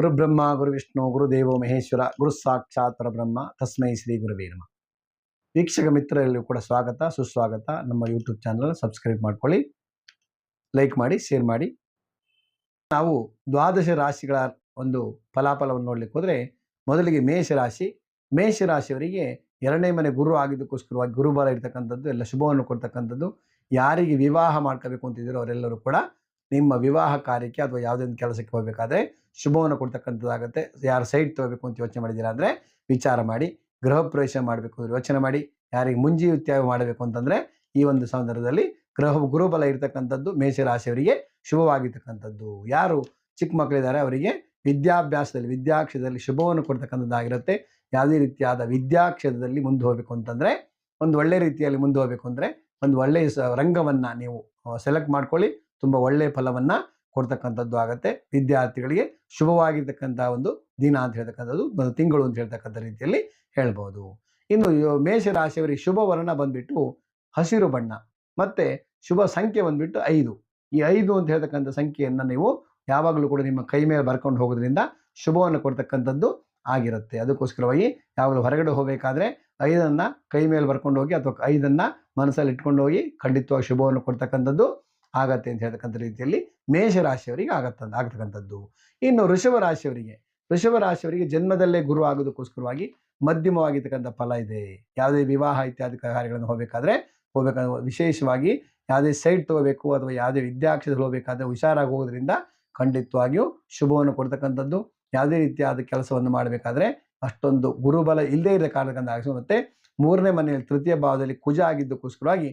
ಗುರುಬ್ರಹ್ಮ ಗುರುವಿಷ್ಣು ಗುರುದೇವೋ ಮಹೇಶ್ವರ ಗುರು ಸಾಕ್ಷಾತ್ ಪರಬ್ರಹ್ಮ ತಸ್ಮೈ ಶ್ರೀ ಗುರುವೇ ನಮಃ. ವೀಕ್ಷಕ ಮಿತ್ರರಲ್ಲೂ ಕೂಡ ಸ್ವಾಗತ ಸುಸ್ವಾಗತ. ನಮ್ಮ ಯೂಟ್ಯೂಬ್ ಚಾನಲ್ ಸಬ್ಸ್ಕ್ರೈಬ್ ಮಾಡ್ಕೊಳ್ಳಿ, ಲೈಕ್ ಮಾಡಿ, ಶೇರ್ ಮಾಡಿ. ನಾವು ದ್ವಾದಶ ರಾಶಿಗಳ ಒಂದು ಫಲಾಫಲವನ್ನು ನೋಡ್ಲಿಕ್ಕೆ ಹೋದರೆ, ಮೊದಲಿಗೆ ಮೇಷರಾಶಿಯವರಿಗೆ ಎರಡನೇ ಮನೆ ಗುರು ಆಗಿದ್ದಕ್ಕೋಸ್ಕರವಾಗಿ ಗುರುಬಲ ಇರ್ತಕ್ಕಂಥದ್ದು, ಎಲ್ಲ ಶುಭವನ್ನು ಕೊಡ್ತಕ್ಕಂಥದ್ದು. ಯಾರಿಗೆ ವಿವಾಹ ಮಾಡ್ಕೋಬೇಕು ಅಂತಿದ್ದೀರೋ ಅವರೆಲ್ಲರೂ ಕೂಡ ನಿಮ್ಮ ವಿವಾಹ ಕಾರ್ಯಕ್ಕೆ ಅಥವಾ ಯಾವುದೇ ಒಂದು ಕೆಲಸಕ್ಕೆ ಹೋಗಬೇಕಾದ್ರೆ ಶುಭವನ್ನು ಕೊಡ್ತಕ್ಕಂಥದ್ದಾಗುತ್ತೆ. ಯಾರು ಸೈಟ್ ತಗೋಬೇಕು ಅಂತ ಯೋಚನೆ ಮಾಡಿದ್ದೀರಾ ಅಂದರೆ ವಿಚಾರ ಮಾಡಿ. ಗೃಹ ಪ್ರವೇಶ ಮಾಡಬೇಕು ಅಂದರೆ ಯೋಚನೆ ಮಾಡಿ. ಯಾರಿಗೆ ಮುಂಜಿ ಮಾಡಬೇಕು ಅಂತಂದರೆ ಈ ಒಂದು ಸಂದರ್ಭದಲ್ಲಿ ಗುರುಬಲ ಇರ್ತಕ್ಕಂಥದ್ದು ಮೇಷರಾಶಿಯವರಿಗೆ ಶುಭವಾಗಿರ್ತಕ್ಕಂಥದ್ದು. ಯಾರು ಚಿಕ್ಕ ಮಕ್ಕಳಿದ್ದಾರೆ ಅವರಿಗೆ ವಿದ್ಯಾಕ್ಷೇತ್ರದಲ್ಲಿ ಶುಭವನ್ನು ಕೊಡ್ತಕ್ಕಂಥದ್ದಾಗಿರುತ್ತೆ. ಯಾವುದೇ ರೀತಿಯಾದ ವಿದ್ಯಾಕ್ಷೇತ್ರದಲ್ಲಿ ಮುಂದೆ ಹೋಗಬೇಕು ಅಂತಂದರೆ, ಒಂದು ಒಳ್ಳೆ ರೀತಿಯಲ್ಲಿ ಮುಂದೆ ಹೋಗಬೇಕು ಅಂದರೆ ಒಂದು ಒಳ್ಳೆಯ ರಂಗವನ್ನು ನೀವು ಸೆಲೆಕ್ಟ್ ಮಾಡ್ಕೊಳ್ಳಿ. ತುಂಬ ಒಳ್ಳೆಯ ಫಲವನ್ನು ಕೊಡ್ತಕ್ಕಂಥದ್ದು ಆಗುತ್ತೆ. ವಿದ್ಯಾರ್ಥಿಗಳಿಗೆ ಶುಭವಾಗಿರ್ತಕ್ಕಂಥ ಒಂದು ದಿನ ಅಂತ ಹೇಳ್ತಕ್ಕಂಥದ್ದು, ಒಂದು ತಿಂಗಳು ಅಂತ ಹೇಳ್ತಕ್ಕಂಥ ರೀತಿಯಲ್ಲಿ ಹೇಳ್ಬೋದು. ಇನ್ನು ಮೇಷರಾಶಿಯವರಿಗೆ ಶುಭ ವರ್ಣ ಬಂದ್ಬಿಟ್ಟು ಹಸಿರು ಬಣ್ಣ, ಮತ್ತೆ ಶುಭ ಸಂಖ್ಯೆ ಬಂದ್ಬಿಟ್ಟು 5. ಈ 5 ಅಂತ ಹೇಳ್ತಕ್ಕಂಥ ಸಂಖ್ಯೆಯನ್ನು ನೀವು ಯಾವಾಗಲೂ ಕೂಡ ನಿಮ್ಮ ಕೈ ಮೇಲೆ ಬರ್ಕೊಂಡು ಹೋಗೋದ್ರಿಂದ ಶುಭವನ್ನು ಕೊಡ್ತಕ್ಕಂಥದ್ದು ಆಗಿರುತ್ತೆ. ಅದಕ್ಕೋಸ್ಕರವಾಗಿ ಯಾವಾಗಲೂ ಹೊರಗಡೆ ಹೋಗಬೇಕಾದ್ರೆ 5 ಕೈ ಮೇಲೆ ಬರ್ಕೊಂಡು ಹೋಗಿ ಅಥವಾ 5 ಮನಸ್ಸಲ್ಲಿ ಇಟ್ಕೊಂಡು ಹೋಗಿ ಖಂಡಿತವಾಗಿ ಶುಭವನ್ನು ಕೊಡ್ತಕ್ಕಂಥದ್ದು ಆಗತ್ತೆ ಅಂತ ಹೇಳ್ತಕ್ಕಂಥ ರೀತಿಯಲ್ಲಿ ಮೇಷರಾಶಿಯವರಿಗೆ ಆಗ್ತಕ್ಕಂಥದ್ದು. ಇನ್ನು ವೃಷಭ ರಾಶಿಯವರಿಗೆ ಜನ್ಮದಲ್ಲೇ ಗುರು ಆಗೋದಕ್ಕೋಸ್ಕರವಾಗಿ ಮಧ್ಯಮವಾಗಿರ್ತಕ್ಕಂಥ ಫಲ ಇದೆ. ಯಾವುದೇ ವಿವಾಹ ಇತ್ಯಾದಿ ಕಾರ್ಯಗಳನ್ನು ಹೋಗಬೇಕಾದ್ರೆ ವಿಶೇಷವಾಗಿ ಯಾವುದೇ ಸೈಟ್ ತಗೋಬೇಕು ಅಥವಾ ಯಾವುದೇ ವಿದ್ಯಾಕ್ಷೇತ್ರ ಹೋಗಬೇಕಾದ್ರೆ ಹುಷಾರಾಗಿ ಹೋಗೋದ್ರಿಂದ ಖಂಡಿತವಾಗಿಯೂ ಶುಭವನ್ನು ಕೊಡ್ತಕ್ಕಂಥದ್ದು. ಯಾವುದೇ ರೀತಿಯಾದ ಕೆಲಸವನ್ನು ಮಾಡಬೇಕಾದ್ರೆ ಅಷ್ಟೊಂದು ಗುರುಬಲ ಇಲ್ಲದೇ ಇರೋ ಕಾರಣದಿಂದ ಮತ್ತೆ 3ನೇ ಮನೆಯಲ್ಲಿ ತೃತೀಯ ಭಾವದಲ್ಲಿ ಕುಜ ಆಗಿದ್ದಕ್ಕೋಸ್ಕರವಾಗಿ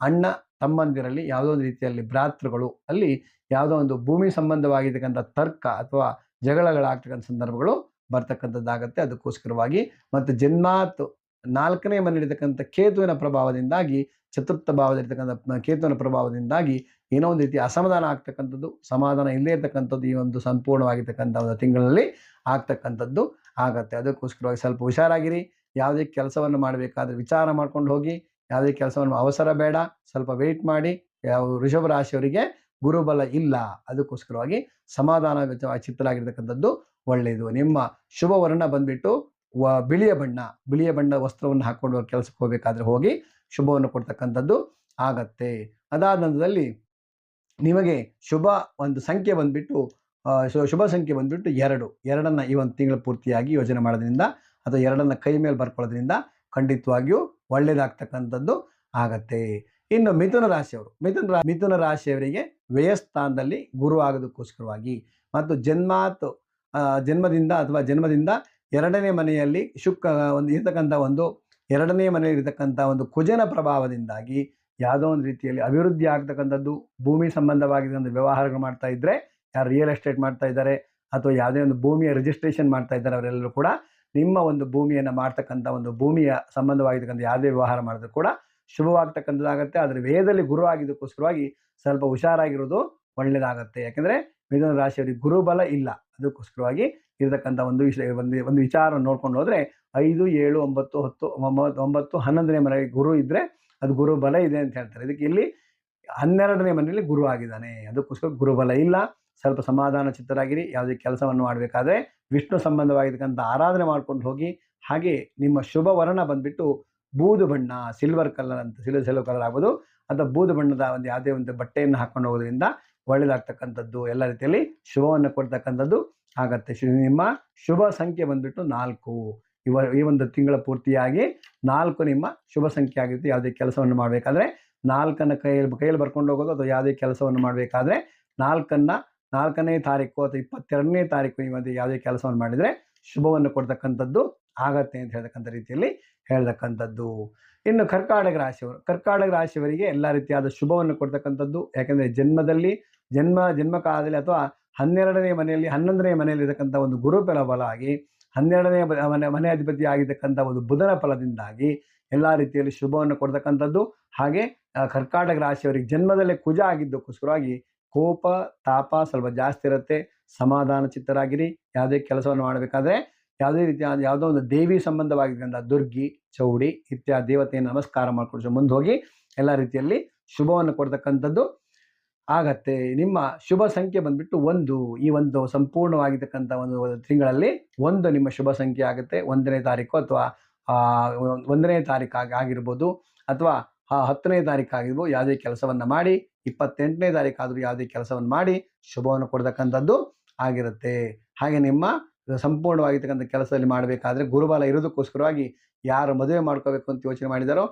ಅಣ್ಣ ತಮ್ಮಂದಿರಲ್ಲಿ ಯಾವುದೋ ಒಂದು ರೀತಿಯಲ್ಲಿ ಭ್ರಾತೃಗಳು ಅಲ್ಲಿ ಯಾವುದೋ ಒಂದು ಭೂಮಿ ಸಂಬಂಧವಾಗಿರ್ತಕ್ಕಂಥ ತರ್ಕ ಅಥವಾ ಜಗಳಗಳಾಗ್ತಕ್ಕಂಥ ಸಂದರ್ಭಗಳು ಬರ್ತಕ್ಕಂಥದ್ದಾಗತ್ತೆ. ಅದಕ್ಕೋಸ್ಕರವಾಗಿ ಮತ್ತು ಜನ್ಮಾತ್ 4ನೇ ಮನೆಯಲ್ಲಿರ್ತಕ್ಕಂಥ ಕೇತುವಿನ ಪ್ರಭಾವದಿಂದಾಗಿ, ಚತುರ್ಥ ಭಾವದಲ್ಲಿರ್ತಕ್ಕಂಥ ಕೇತುವಿನ ಪ್ರಭಾವದಿಂದಾಗಿ ಏನೋ ಒಂದು ರೀತಿ ಅಸಮಾಧಾನ ಆಗ್ತಕ್ಕಂಥದ್ದು, ಸಮಾಧಾನ ಇಲ್ಲದೇ ಇರ್ತಕ್ಕಂಥದ್ದು ಈ ಒಂದು ಸಂಪೂರ್ಣವಾಗಿರ್ತಕ್ಕಂಥ ಒಂದು ತಿಂಗಳಲ್ಲಿ ಆಗ್ತಕ್ಕಂಥದ್ದು ಆಗತ್ತೆ. ಅದಕ್ಕೋಸ್ಕರವಾಗಿ ಸ್ವಲ್ಪ ಹುಷಾರಾಗಿರಿ. ಯಾವುದೇ ಕೆಲಸವನ್ನು ಮಾಡಬೇಕಾದ್ರೆ ವಿಚಾರ ಮಾಡ್ಕೊಂಡು ಹೋಗಿ. ಯಾವುದೇ ಕೆಲಸವನ್ನು ಅವಸರ ಬೇಡ, ಸ್ವಲ್ಪ ವೆಯ್ಟ್ ಮಾಡಿ. ಯಾವ ವೃಷಭ ರಾಶಿಯವರಿಗೆ ಗುರುಬಲ ಇಲ್ಲ, ಅದಕ್ಕೋಸ್ಕರವಾಗಿ ಸಮಾಧಾನ ಚಿತ್ತರಾಗಿರ್ತಕ್ಕಂಥದ್ದು ಒಳ್ಳೆಯದು. ನಿಮ್ಮ ಶುಭ ವರ್ಣ ಬಂದ್ಬಿಟ್ಟು ಬಿಳಿಯ ಬಣ್ಣ ವಸ್ತ್ರವನ್ನು ಹಾಕೊಂಡು ಕೆಲಸಕ್ಕೆ ಹೋಗಬೇಕಾದ್ರೆ ಹೋಗಿ ಶುಭವನ್ನು ಕೊಡ್ತಕ್ಕಂಥದ್ದು ಆಗತ್ತೆ. ಅದಾದ ನಂತರದಲ್ಲಿ ನಿಮಗೆ ಶುಭ ಸಂಖ್ಯೆ ಬಂದ್ಬಿಟ್ಟು 2 ಈ ಒಂದು ತಿಂಗಳ ಪೂರ್ತಿಯಾಗಿ ಯೋಜನೆ ಮಾಡೋದ್ರಿಂದ ಅಥವಾ 2 ಕೈ ಮೇಲೆ ಬರ್ಕೊಳ್ಳೋದ್ರಿಂದ ಖಂಡಿತವಾಗಿಯೂ ಒಳ್ಳೆಯದಾಗ್ತಕ್ಕಂಥದ್ದು ಆಗತ್ತೆ. ಇನ್ನು ಮಿಥುನ ರಾಶಿಯವರಿಗೆ ವ್ಯಯಸ್ಥಾನದಲ್ಲಿ ಗುರು ಆಗೋದಕ್ಕೋಸ್ಕರವಾಗಿ ಮತ್ತು ಜನ್ಮದಿಂದ 2ನೇ ಮನೆಯಲ್ಲಿ ಇರತಕ್ಕಂಥ ಒಂದು 2ನೇ ಮನೆಯಲ್ಲಿ ಇರತಕ್ಕಂಥ ಒಂದು ಕುಜನ ಪ್ರಭಾವದಿಂದಾಗಿ ಯಾವುದೋ ಒಂದು ರೀತಿಯಲ್ಲಿ ಅಭಿವೃದ್ಧಿ ಆಗ್ತಕ್ಕಂಥದ್ದು. ಭೂಮಿ ಸಂಬಂಧವಾಗಿರ್ತಕ್ಕಂಥ ವ್ಯವಹಾರಗಳು ಮಾಡ್ತಾ ಇದ್ರೆ, ಯಾರು ರಿಯಲ್ ಎಸ್ಟೇಟ್ ಮಾಡ್ತಾ ಇದ್ದಾರೆ ಅಥವಾ ಯಾವುದೇ ಒಂದು ಭೂಮಿಯ ರಿಜಿಸ್ಟ್ರೇಷನ್ ಮಾಡ್ತಾ ಇದ್ದಾರೆ ಅವರೆಲ್ಲರೂ ಕೂಡ ನಿಮ್ಮ ಒಂದು ಭೂಮಿಯನ್ನು ಮಾಡ್ತಕ್ಕಂಥ ಒಂದು ಭೂಮಿಯ ಸಂಬಂಧವಾಗಿರ್ತಕ್ಕಂಥ ಯಾವುದೇ ವ್ಯವಹಾರ ಮಾಡಿದ್ರು ಕೂಡ ಶುಭವಾಗ್ತಕ್ಕಂಥದ್ದಾಗತ್ತೆ. ಆದರೆ ವೇದದಲ್ಲಿ ಗುರು ಆಗಿದ್ದಕ್ಕೋಸ್ಕರವಾಗಿ ಸ್ವಲ್ಪ ಹುಷಾರಾಗಿರೋದು ಒಳ್ಳೆಯದಾಗತ್ತೆ. ಯಾಕೆಂದರೆ ಮಿಥುನ ರಾಶಿಯವರಿಗೆ ಗುರುಬಲ ಇಲ್ಲ, ಅದಕ್ಕೋಸ್ಕರವಾಗಿ ಇರತಕ್ಕಂಥ ಒಂದು ವಿಚಾರ ನೋಡ್ಕೊಂಡು ಹೋದರೆ 5, 7, 9, 10, 9, 11ನೇ ಮನೆಗೆ ಗುರು ಇದ್ದರೆ ಅದು ಗುರುಬಲ ಇದೆ ಅಂತ ಹೇಳ್ತಾರೆ. ಇದಕ್ಕೆ ಇಲ್ಲಿ 12ನೇ ಮನೆಯಲ್ಲಿ ಗುರು ಆಗಿದ್ದಾನೆ, ಅದಕ್ಕೋಸ್ಕರ ಗುರುಬಲ ಇಲ್ಲ. ಸ್ವಲ್ಪ ಸಮಾಧಾನ ಚಿತ್ತರಾಗಿರಿ. ಯಾವುದೇ ಕೆಲಸವನ್ನು ಮಾಡಬೇಕಾದ್ರೆ ವಿಷ್ಣು ಸಂಬಂಧವಾಗಿರ್ತಕ್ಕಂಥ ಆರಾಧನೆ ಮಾಡ್ಕೊಂಡು ಹೋಗಿ. ಹಾಗೆ ನಿಮ್ಮ ಶುಭ ವರ್ಣ ಬಂದ್ಬಿಟ್ಟು ಬೂದು ಬಣ್ಣ, ಸಿಲ್ವರ್ ಕಲರ್ ಅಂತ ಸಿಲ್ವರ್ ಕಲರ್ ಆಗ್ಬೋದು ಅಥವಾ ಬೂದು ಬಣ್ಣದ ಒಂದು ಯಾವುದೇ ಒಂದು ಬಟ್ಟೆಯನ್ನು ಹಾಕೊಂಡು ಹೋಗೋದ್ರಿಂದ ಒಳ್ಳೆಯದಾಗ್ತಕ್ಕಂಥದ್ದು, ಎಲ್ಲ ರೀತಿಯಲ್ಲಿ ಶುಭವನ್ನು ಕೊಡ್ತಕ್ಕಂಥದ್ದು ಆಗತ್ತೆ. ನಿಮ್ಮ ಶುಭ ಸಂಖ್ಯೆ ಬಂದ್ಬಿಟ್ಟು 4. ಈ ಒಂದು ತಿಂಗಳ ಪೂರ್ತಿಯಾಗಿ 4 ನಿಮ್ಮ ಶುಭ ಸಂಖ್ಯೆ ಆಗಿರುತ್ತೆ. ಯಾವುದೇ ಕೆಲಸವನ್ನು ಮಾಡಬೇಕಾದ್ರೆ 4 ಕೈಯಲ್ಲಿ ಬರ್ಕೊಂಡು ಹೋಗೋದು ಅಥವಾ ಯಾವುದೇ ಕೆಲಸವನ್ನು ಮಾಡಬೇಕಾದ್ರೆ 4ನೇ ತಾರೀಕು ಅಥವಾ 22ನೇ ತಾರೀಕು ನೀವು ಯಾವುದೇ ಕೆಲಸವನ್ನು ಮಾಡಿದರೆ ಶುಭವನ್ನು ಕೊಡ್ತಕ್ಕಂಥದ್ದು ಆಗತ್ತೆ ಅಂತ ಹೇಳ್ತಕ್ಕಂಥ ರೀತಿಯಲ್ಲಿ ಹೇಳ್ತಕ್ಕಂಥದ್ದು. ಇನ್ನು ಕರ್ಕಾಟಕ ರಾಶಿಯವರಿಗೆ ಎಲ್ಲ ರೀತಿಯಾದ ಶುಭವನ್ನು ಕೊಡ್ತಕ್ಕಂಥದ್ದು. ಯಾಕೆಂದರೆ ಜನ್ಮ ಕಾಲದಲ್ಲಿ ಅಥವಾ 12ನೇ ಮನೆಯಲ್ಲಿ 11ನೇ ಮನೆಯಲ್ಲಿ ಇರತಕ್ಕಂಥ ಒಂದು ಗುರುಫಲ ಬಲ ಆಗಿ 12ನೇ ಮನೆ ಅಧಿಪತಿ ಆಗಿರ್ತಕ್ಕಂಥ ಒಂದು ಬುಧನ ಫಲದಿಂದಾಗಿ ಎಲ್ಲ ರೀತಿಯಲ್ಲಿ ಶುಭವನ್ನು ಕೊಡ್ತಕ್ಕಂಥದ್ದು. ಹಾಗೆ ಕರ್ಕಾಟಕ ರಾಶಿಯವರಿಗೆ ಜನ್ಮದಲ್ಲೇ ಕುಜ ಆಗಿದ್ದಕ್ಕೋಸ್ಕರವಾಗಿ ಕೋಪ ತಾಪ ಸ್ವಲ್ಪ ಜಾಸ್ತಿ ಇರುತ್ತೆ. ಸಮಾಧಾನ ಚಿತ್ತರಾಗಿರಿ. ಯಾವುದೇ ಕೆಲಸವನ್ನು ಮಾಡಬೇಕಾದ್ರೆ ಯಾವುದೇ ರೀತಿಯಾದ ಯಾವುದೋ ಒಂದು ದೇವಿ ಸಂಬಂಧವಾಗಿರ್ತಕ್ಕಂಥ ದುರ್ಗಿ, ಚೌಡಿ ಇತ್ಯಾದಿ ದೇವತೆಯನ್ನು ನಮಸ್ಕಾರ ಮಾಡಿಕೊಂಡು ಮುಂದೆ ಹೋಗಿ ಎಲ್ಲ ರೀತಿಯಲ್ಲಿ ಶುಭವನ್ನು ಕೊಡ್ತಕ್ಕಂಥದ್ದು ಆಗತ್ತೆ. ನಿಮ್ಮ ಶುಭ ಸಂಖ್ಯೆ ಬಂದ್ಬಿಟ್ಟು 1. ಈ ಒಂದು ಸಂಪೂರ್ಣವಾಗಿರ್ತಕ್ಕಂಥ ಒಂದು ತಿಂಗಳಲ್ಲಿ 1 ನಿಮ್ಮ ಶುಭ ಸಂಖ್ಯೆ ಆಗುತ್ತೆ. 1ನೇ ತಾರೀಕು ಅಥವಾ 1ನೇ ತಾರೀಕು ಆಗಿರ್ಬೋದು, ಅಥವಾ 10ನೇ ತಾರೀಕು ಆಗಿರ್ಬೋದು. ಯಾವುದೇ ಕೆಲಸವನ್ನು ಮಾಡಿ 28ನೇ ತಾರೀಕು ಆದರೂ ಯಾವುದೇ ಕೆಲಸವನ್ನು ಮಾಡಿ ಶುಭವನ್ನು ಕೊಡ್ತಕ್ಕಂಥದ್ದು ಆಗಿರುತ್ತೆ. ಹಾಗೆ ನಿಮ್ಮ ಸಂಪೂರ್ಣವಾಗಿರ್ತಕ್ಕಂಥ ಕೆಲಸದಲ್ಲಿ ಮಾಡಬೇಕಾದ್ರೆ ಗುರುಬಲ ಇರೋದಕ್ಕೋಸ್ಕರವಾಗಿ ಯಾರು ಮದುವೆ ಮಾಡ್ಕೋಬೇಕು ಅಂತ ಯೋಚನೆ ಮಾಡಿದಾರೋ